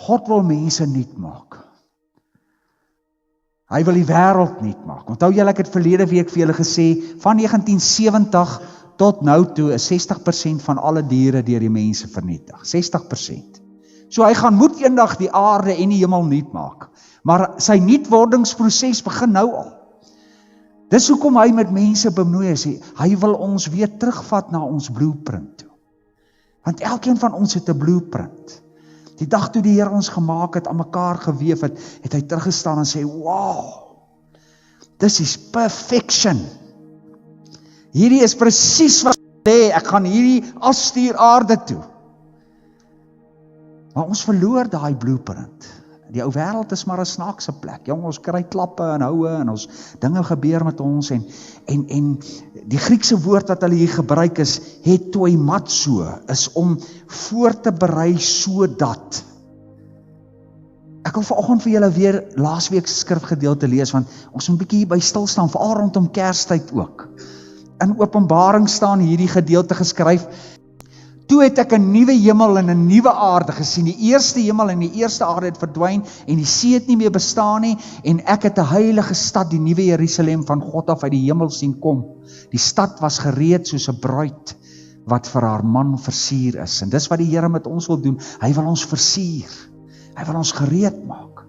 God wil mense nuut maak. Hy wil die wêreld nuut maak. Onthou julle, ek het verlede week vir julle gesê, van 1970 tot nou toe is 60% van alle diere deur die mense vernietig. 60%. So hy moet eendag die aarde en die hemel nuut maak. Maar sy nuutwordingsproses begin nou al. Dis hoekom hy met mense bemoei is. Hy wil ons weer terugvat na ons blueprint toe. Want elkeen van ons het 'n blueprint. Die dag toe die Here ons gemaak het, aan mekaar geweef het, het hy teruggestaan en sê, wow, this is perfection. Hierdie is presies wat ek gaan hierdie afstuur aarde toe. Maar ons verloor daai blueprint. Die ou wêreld is maar 'n snaakse plek. Jong, ons kry klappe en houe en ons dinge gebeur met ons en die Griekse woord wat hulle hier gebruik is hetoimatso, is om voor te berei sodat. Ek wil vanoggend vir julle weer laasweek se skrifgedeelte lees, want ons moet 'n bietjie by stil staan, veral rondom Kerstyd ook. In Openbaring staan hierdie gedeelte geskryf. Toe het ek 'n nuwe hemel en 'n nuwe aarde gesien. Die eerste hemel en die eerste aarde het verdwyn en die see het nie meer bestaan nie, en ek het 'n heilige stad, die nuwe Jerusalem van God af uit die hemel sien kom. Die stad was gereed soos 'n bruid wat vir haar man versier is. En dis wat die Here met ons wil doen. Hy wil ons versier. Hy wil ons gereed maak.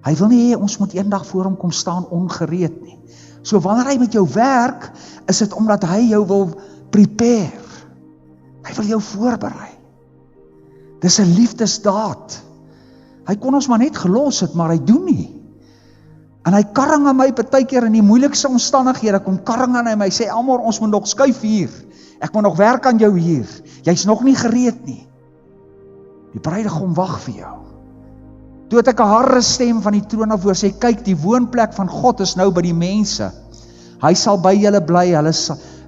Hy wil nie hê ons moet eendag voor hom kom staan ongereed nie. So wanneer hy met jou werk, is dit omdat hy jou wil prepare. Hy wil jou voorberei. Dis 'n liefdesdaad. Hy kon ons maar net gelos het, maar hy doen nie. En hy karring aan my partykeer in die moeilikste omstandighede, kom karring aan my, sê Elmar, ons moet nog skuif hier. Ek moet nog werk aan jou hier. Jy's nog nie gereed nie. Die bruidegom wag vir jou. Toe het ek 'n harde stem van die troon af hoor sê, kyk, die woonplek van God is nou by die mense. Hy sal by julle bly,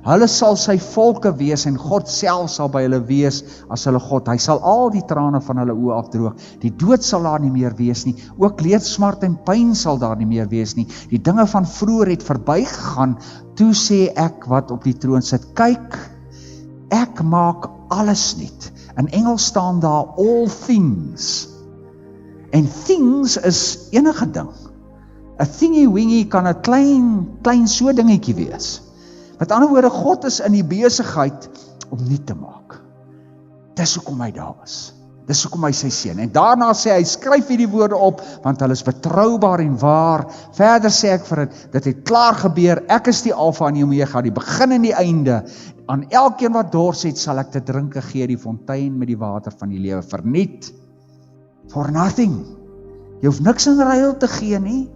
hulle sal sy volke wees en God self sal by hulle wees as hulle God. Hy sal al die trane van hulle oë afdroog. Die dood sal daar nie meer wees nie. Ook leed, smart en pyn sal daar nie meer wees nie. Die dinge van vroeër het verbygegaan. Toe sê ek wat op die troon sit, kyk, ek maak alles nuut. In Engels staan daar all things. En things is enige ding. 'n thingy-wingy kan 'n klein so dingetjie wees. Met ander woorde, God is in die besigheid om nuut te maak. Dis hoekom hy daar is. Dis hoekom hy sy seun. En daarna sê hy, skryf hierdie woorde op, want hulle is betroubaar en waar. Verder sê ek vir dit het klaar gebeur. Ek is die Alfa en die Omega, die begin en die einde. Aan elkeen wat dors het, sal ek te drinke gee, die fontein met die water van die lewe. Verniet. For nothing. Jy hoef niks in ruil te gee nie.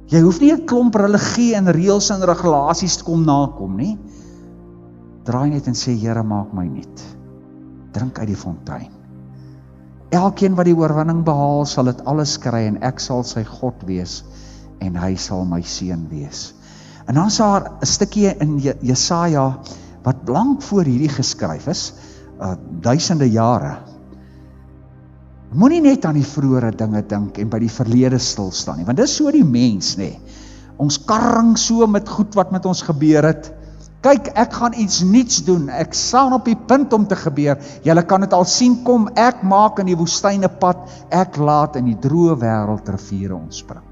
Jy hoef nie 'n klomp religie en reëls en regulasies te kom nakom nie. Draai net en sê, Here, maak my nuut. Drink uit die fontein. Elkeen wat die oorwinning behaal, sal dit alles kry en ek sal sy God wees en hy sal my seun wees. En dan is daar 'n stukkie in Jesaja wat lank voor hierdie geskryf is, duisende jare. Moenie net aan die vroeëre dinge dink en by die verlede stil staan nie, want dis so die mens, nê. Ons karring so met goed wat met ons gebeur het. Kyk, ek gaan iets niets doen, ek staan op die punt om te gebeur. Julle kan dit al sien kom, ek maak in die woestyne pad, ek laat in die droë wêreld riviere ontspring.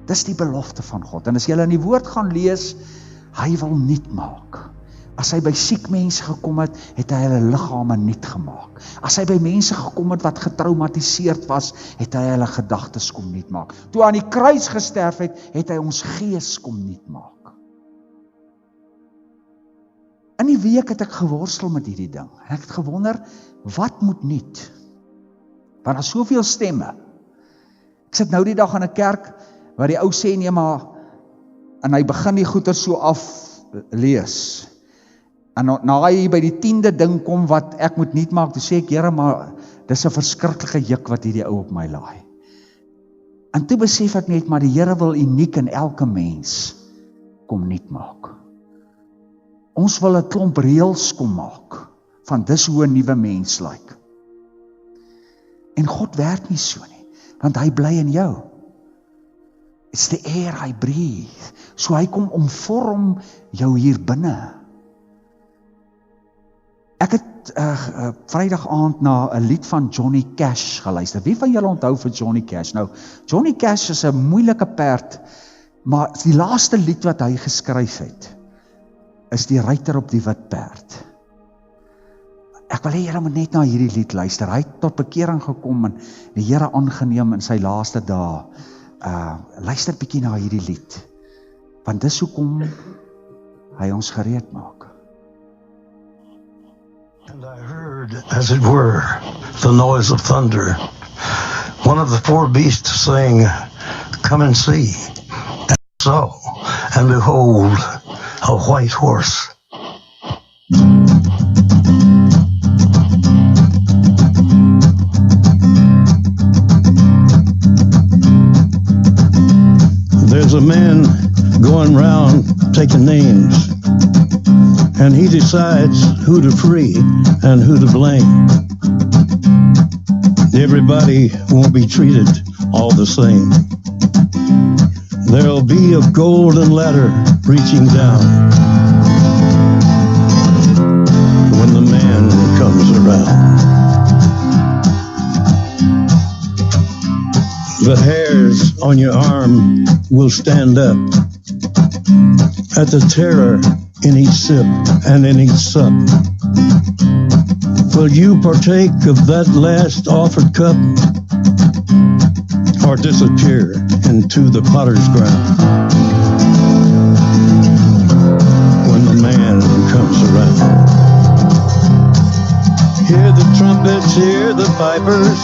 Dis die belofte van God. En as julle in die woord gaan lees, hy wil nuut maak. As hy by siek mense gekom het, het hy hulle liggame nuut gemaak. As hy by mense gekom het wat getraumatiseerd was, het hy hulle gedagtes kom nuut maak. Toe aan die kruis gesterf het, het hy ons gees kom nuut maak. In die week het ek geworstel met hierdie ding. En ek het gewonder, wat moet nuut? Want daar is soveel stemme. Ek sit nou die dag in 'n kerk, waar die ou sê, nee maar, en hy begin die goeie so aflees. En na hy by die 10de ding kom wat ek moet nuut maak, toe sê ek, Here, maar dis 'n verskriklike juk wat hierdie ou op my laai. En toe besef ek net, maar die Here wil uniek in elke mens kom nuut maak. Ons wil 'n klomp reëls kom maak, van dis hoe 'n nuwe mens lyk. En God werk nie so nie, want hy bly in jou. It's the air I breathe. So hy kom omvorm jou hier binne. Ek het het Vrydag aand na 'n lied van Johnny Cash geluister. Wie van julle onthou vir Johnny Cash? Nou, Johnny Cash is 'n moeilike perd, maar die laaste lied wat hy geskryf het, is Die Ruiter op die Wit Perd. Ek wil hê julle moet net na hierdie lied luister. Hy het tot bekering gekom en die Here aangeneem in sy laaste dae. Luister bietjie na hierdie lied, want dis hoekom hy ons gereed maak. And I heard, as it were, the noise of thunder. One of the four beasts saying, "Come and see." And so, and behold, a white horse. There's a man going round taking names, and he decides who to free and who to blame. Everybody won't be treated all the same. There'll be a golden ladder reaching down when the man comes around. The hairs on your arm will stand up at the terror in each sip and in each sup. Will you partake of that last offered cup, or disappear into the potter's ground when the man comes around? Hear the trumpets, hear the pipers,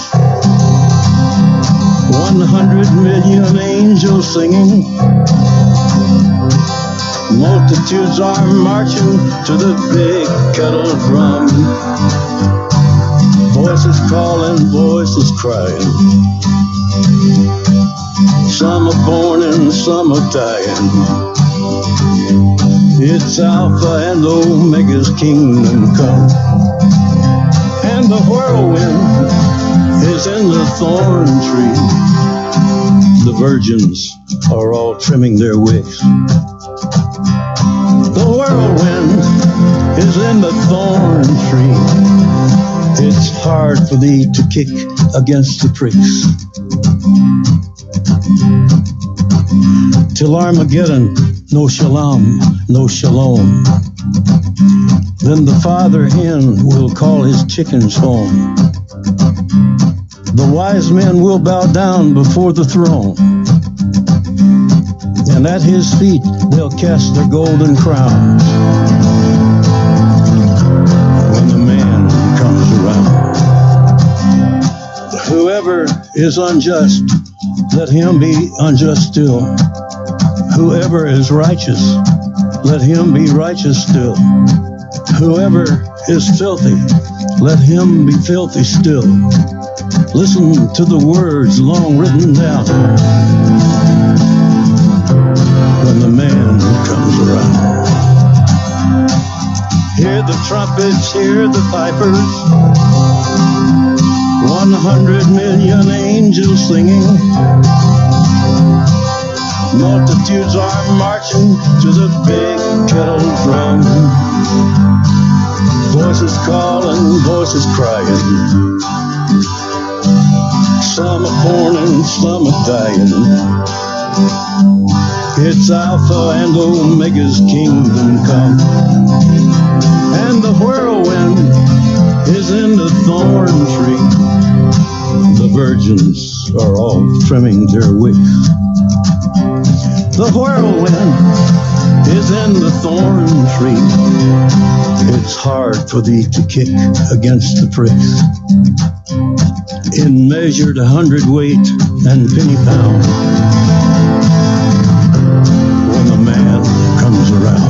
100 million angels singing. Multitudes are marching to the big kettle drum. Voices calling, voices crying. Some are born and some are dying. It's Alpha and Omega's kingdom come. And the whirlwind is in the thorn tree. The virgins are all trimming their wicks. The whirlwind is in the thorn tree. It's hard for thee to kick against the pricks. Till Armageddon, no shalom, no shalom. Then the father hen will call his chickens home. The wise men will bow down before the throne, and at his feet they'll cast their golden crowns when the man comes around. Whoever is unjust, let him be unjust still. Whoever is righteous, let him be righteous still. Whoever is filthy, let him be filthy still. Listen to the words long written down when the man comes around. Hear the trumpets, hear the pipers, 100 million angels singing. Multitudes are marching to the big kettle drum. Voices calling, voices crying. Some are born and some are dying. It's Alpha and Omega's kingdom come. And the whirlwind is in the thorn tree. The virgins are all trimming their wicks. The whirlwind is in the thorn tree. It's hard for thee to kick against the pricks. In measured 100-weight and penny pound when the man comes around.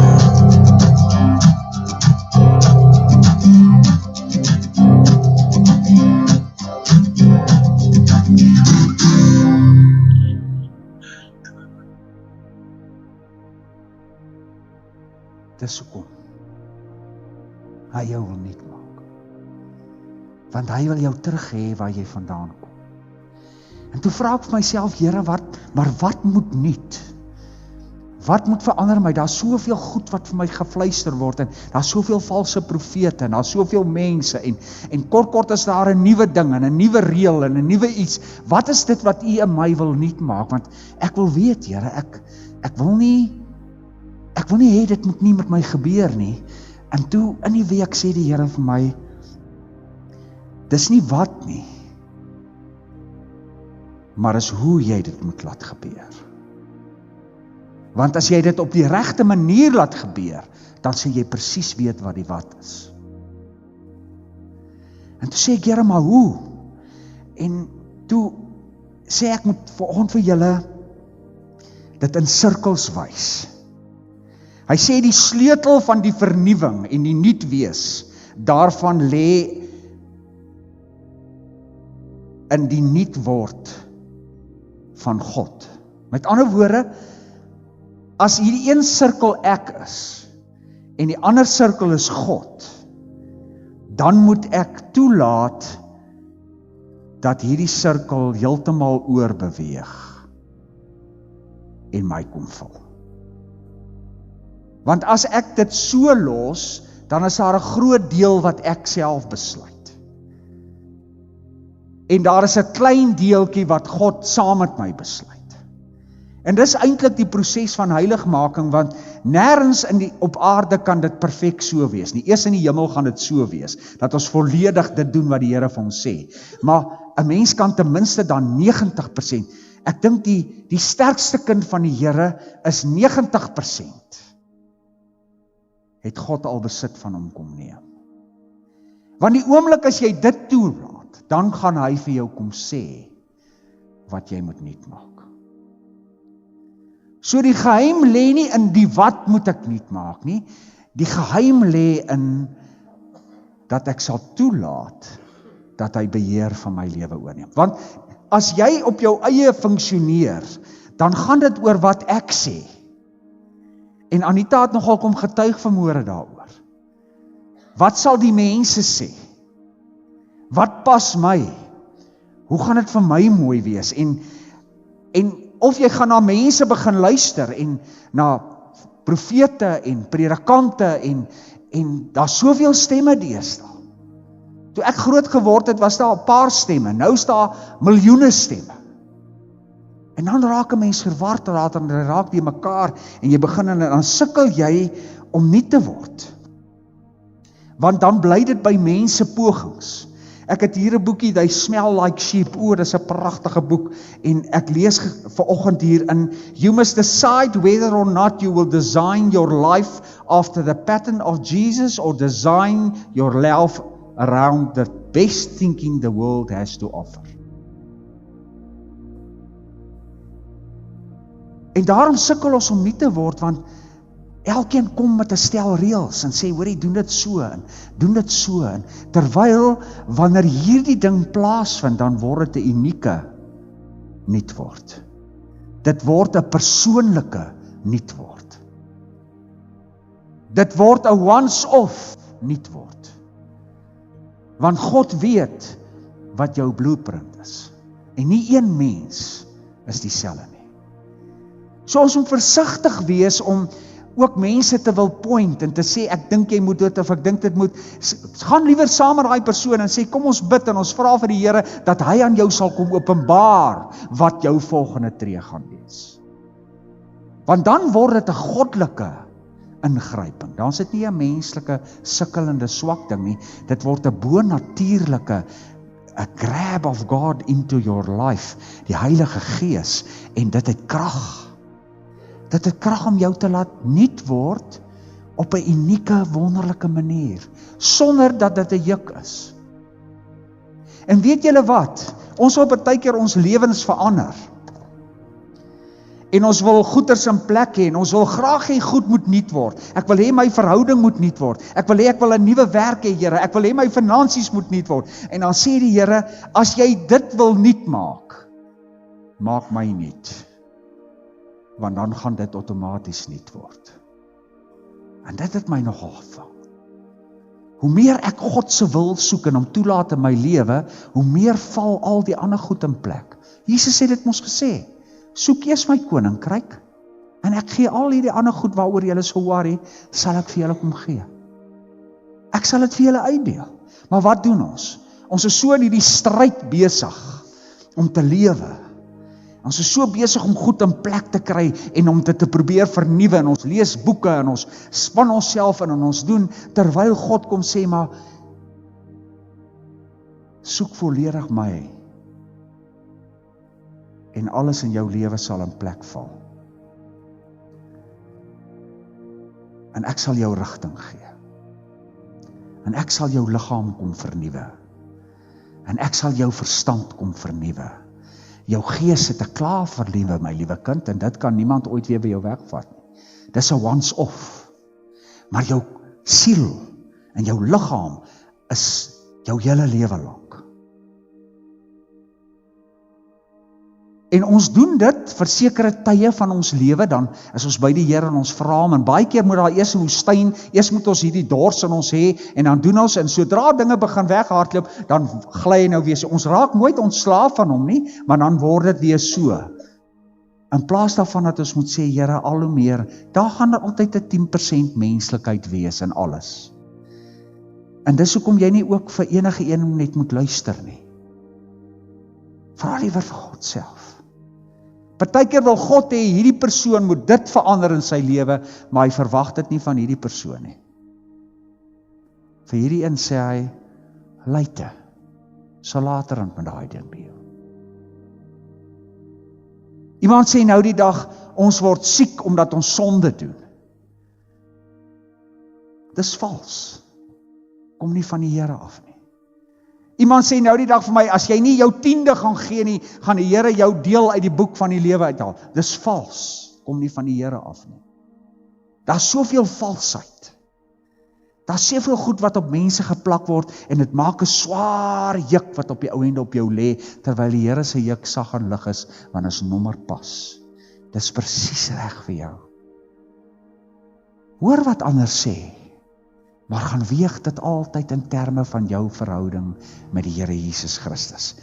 Dis hoekom hy jou wil nuut maak. Want hy wil jou terug hê waar jy vandaan kom. En toe vra ek vir myself, Here, maar wat moet nuut? Wat moet verander my? Daar's soveel goed wat vir my gefluister word en daar's soveel valse profete en daar's soveel mense en kort is daar 'n nuwe ding en 'n nuwe reël en 'n nuwe iets. Wat is dit wat U in my wil nuut maak? Want ek wil weet, Here, ek wil nie hê dit moet nie met my gebeur nie. En toe in die week sê die Here vir my, dis nie wat nie, maar is hoe jy dit moet laat gebeur. Want as jy dit op die regte manier laat gebeur, dan sal jy presies weet wat die wat is. En toe sê ek, Here, maar hoe? En toe sê ek moet vanoggend vir julle dit in sirkels wys. Hy sê die sleutel van die vernuwing en die nuut wees, daarvan lê in die nuut word van God. Met ander woorde, as hierdie een sirkel ek is, en die ander sirkel is God, dan moet ek toelaat, dat hierdie sirkel heeltemal oorbeweeg, en my kom vul. Want as ek dit so los, dan is daar 'n groot deel wat ek self besluit. En daar is 'n klein deeltjie wat God saam met my besluit. En dis eintlik die proses van heiligmaking, want nêrens op aarde kan dit perfek so wees nie. Eers in die hemel gaan dit so wees, dat ons volledig dit doen wat die Here vir ons sê. Maar 'n mens kan ten minste dan 90%, ek dink die sterkste kind van die Here is 90%, het God al besit van hom kom neem. Want die oomblik as jy dit toelaat, dan gaan hy vir jou kom sê, wat jy moet nuut maak. So die geheim lê nie in die wat moet ek nuut maak nie, die geheim lê in, dat ek sal toelaat, dat hy beheer van my lewe oorneem. Want as jy op jou eie funksioneer, dan gaan dit oor wat ek sê. En Anita het nogal kom getuig vanmôre daaroor. Wat sal die mense sê? Wat pas my? Hoe gaan dit vir my mooi wees? En of jy gaan na mense begin luister en na profete en predikante en daar soveel stemme deesdae. Toe ek groot geword het, was daar 'n paar stemme, nou is daar miljoene stemme. En dan raak 'n mens verward, en raak die mekaar en jy begin en dan sukkel jy om nie te word. Want dan bly dit by mense pogings. Ek het hier 'n boekie, They Smell Like Sheep. Dis 'n pragtige boek en ek lees vanoggend hier in, you must decide whether or not you will design your life after the pattern of Jesus or design your life around the best thinking the world has to offer. En daarom sukkel ons om nie te word, want elkeen kom met 'n stel reëls en sê, hoorie, doen dit so en doen dit so. En terwyl wanneer hierdie ding plaasvind, dan word dit 'n unieke nuut word. Dit word 'n persoonlike nuut word. Dit word 'n once-off nuut word. Want God weet wat jou blueprint is. En nie een mens is dieselfde nie. So ons moet versigtig wees om ook mense te wil point en te sê, ek dink jy moet dit of ek dink dit moet, gaan liewer saam met daai persoon en sê, kom ons bid en ons vra vir die Here, dat hy aan jou sal kom openbaar, wat jou volgende tree gaan wees. Want dan word dit 'n goddelike ingryping. Dan is dit nie 'n menslike, sukkelende, swak ding nie, dit word 'n bonatuurlike, a grab of God into your life, die Heilige Gees, en dit het krag. Dit het krag om jou te laat nuut word op 'n unieke, wonderlike manier, sonder dat dit 'n juk is. En weet julle wat? Ons wil partykeer ons lewens verander. En ons wil goeders in plek hê, en ons wil graag hê goed moet nuut word. Ek wil hê my verhouding moet nuut word. Ek wil 'n nuwe werk hê, Here. Ek wil hê my finansies moet nuut word. En dan sê die Here, as jy dit wil nuut maak, maak my nuut. Want dan gaan dit outomaties nuut word. En dit het my nogal gevang. Hoe meer ek God se wil soek en hom toelaat in my lewe, hoe meer val al die ander goed in plek. Jesus het dit mos gesê, soek eers my koninkryk, En ek gee al hierdie ander goed waaroor julle so worry, sal ek vir julle kom gee. Ek sal dit vir julle uitdeel. Maar wat doen ons? Ons is so in hierdie stryd besig om te lewe. Ons is so besig om goed in plek te kry en om dit te probeer vernuwe en ons lees boeke en ons span onsself in en ons doen, terwyl God kom sê, maar soek volledig my en alles in jou lewe sal in plek val. En ek sal jou rigting gee. En ek sal jou liggaam kom vernuwe. En ek sal jou verstand kom vernuwe. Jou gees het 'n klaar vernuwe, my liewe kind, en dit kan niemand ooit weer by jou wegvat nie. Dis 'n once-off. Maar jou siel en jou liggaam is jou hele lewe lank. En ons doen dit vir sekere tye van ons lewe, dan is ons by die Here en ons vra hom, en baie keer moet daar eers 'n woestyn, eers moet ons hierdie dors in ons hê, en dan doen ons, en sodra dinge begin weghardloop, dan gly hy nou weer. Ons raak nooit ontslaaf van hom nie, maar dan word dit weer so. In plaas daarvan dat ons moet sê, Here, al hoe meer, daar gaan daar altyd 'n 10% menslikheid wees in alles. En dis hoekom jy nie ook vir enige een net moet luister nie. Vra liewer vir God self. Partykeer wil God hê, hierdie persoon moet dit verander in sy lewe, maar hy verwag dit nie van hierdie persoon nie. Vir hierdie een sê hy, luite, sal later aan met daai ding by jou. Iemand sê nou die dag, ons word siek omdat ons sonde doen. Dis vals. Kom nie van die Here af nie. Iemand sê nou die dag vir my, as jy nie jou 10de gaan gee nie, gaan die Here jou deel uit die boek van die lewe uithaal. Dis vals, kom nie van die Here af nie. Daar's soveel valsheid. Daar's soveel goed wat op mense geplak word, en dit maak 'n swaar juk wat op die ou ende op jou lê, terwyl die Here se juk sag en lig is, want is nommer pas. Dis presies reg vir jou. Hoor wat ander sê, maar gaan weeg dit altyd in terme van jou verhouding met die Here Jesus Christus.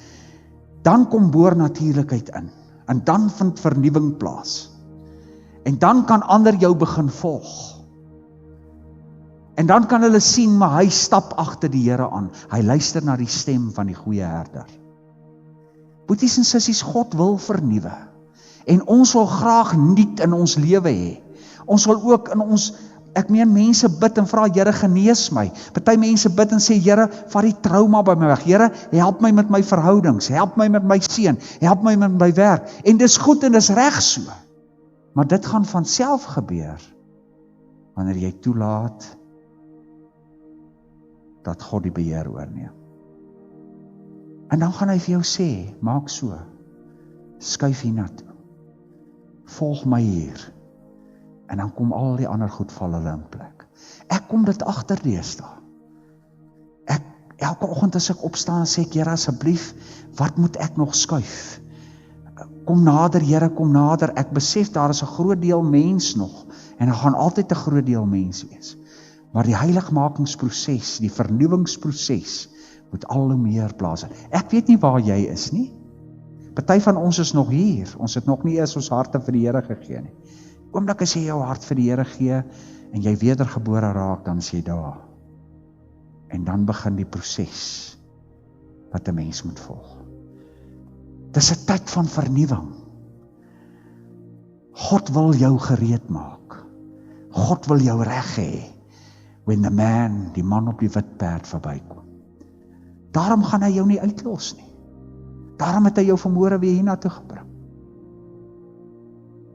Dan kom boornatuurlikheid in, en dan vind vernuwing plaas. En dan kan ander jou begin volg. En dan kan hulle sien, maar hy stap agter die Here aan. Hy luister na die stem van die goeie herder. Boeties en sissies, God wil vernuwe. En ons wil graag nuut in ons lewe hê. Ons wil ook in ons, ek meen mense bid en vra, Here, genees my. Party mense bid en sê, Here, vat die trauma by my weg. Here, help my met my verhoudings, help my met my seun, help my met my werk. En dis goed en dis reg so. Maar dit gaan van self gebeur, wanneer jy toelaat dat God die beheer oorneem. En dan gaan hy vir jou sê, maak so, skuif hiernatoe, volg my hier, en dan kom al die ander goed val hulle in plek. Ek kom dit agter deesdae. Elke oggend as ek opstaan, sê ek, Here, asseblief, wat moet ek nog skuif? Kom nader, Here, kom nader. Ek besef daar is 'n groot deel mens nog, en daar gaan altyd 'n groot deel mens wees. Maar die heiligmakingsproses, die vernuwingsproses, moet al hoe meer plaas. Ek weet nie waar jy is nie. Party van ons is nog hier. Ons het nog nie eens ons harte vir die Here gegee nie. Oomblik as jy jou hart vir die Here gee, en jy wedergebore raak, dan is jy daar. En dan begin die proses, wat 'n mens moet volg. Dis 'n tyd van vernuwing. God wil jou gereed maak. God wil jou reg hê. When the man, die man op die wit perd verbykom. Daarom gaan hy jou nie uitlos nie. Daarom het hy jou vanmôre weer hiernatoe gebring.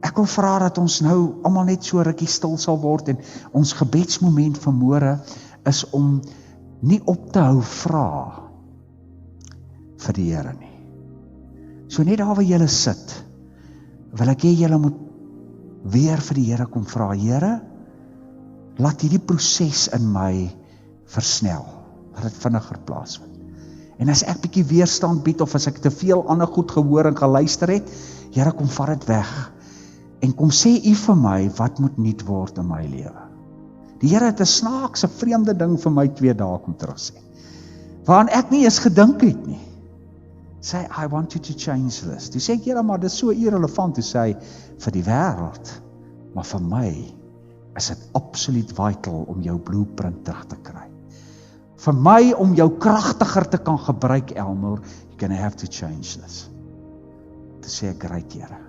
Ek wil vra dat ons nou almal net so rukkie stil sal word, en ons gebedsmoment vanmôre is om nie op te hou vra vir die Here nie. So net daar waar julle sit, wil ek hê julle moet weer vir die Here kom vra, Here, laat hierdie proses in my versnel, laat dit vinniger plaasvind. En as ek bietjie weerstand bied, of as ek te veel ander goed gehoor en geluister het, Here, kom vat dit weg, en kom sê U vir my, wat moet nuut word in my lewe. Die Here het 'n snaakse, vreemde ding vir my 2 dae kom terug sê, waaraan ek nie eens gedink het nie. Sê, I want you to change this. Toe sê ek, Here, maar dit is so irrelevant. Toe sê hy, vir die wêreld Maar vir my is dit absoluut vital om jou blueprint terug te kry. Vir my om jou kragtiger te kan gebruik, Elmore, you're gonna have to change this. Te sê, great Here,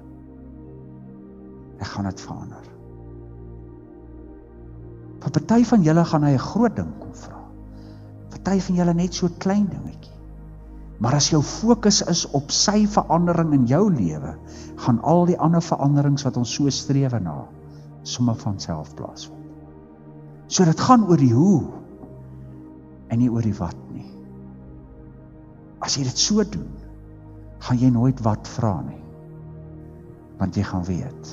ek gaan dit verander. Vir party van julle gaan hy 'n groot ding kom vra. Party van julle net so 'n klein dingetjie. Maar as jou fokus is op sy verandering in jou lewe, gaan al die ander veranderings wat ons so strewe na, sommer van self plaasvind. So dit gaan oor die hoe, en nie oor die wat nie. As jy dit so doen, gaan jy nooit wat vra nie. Want jy gaan weet,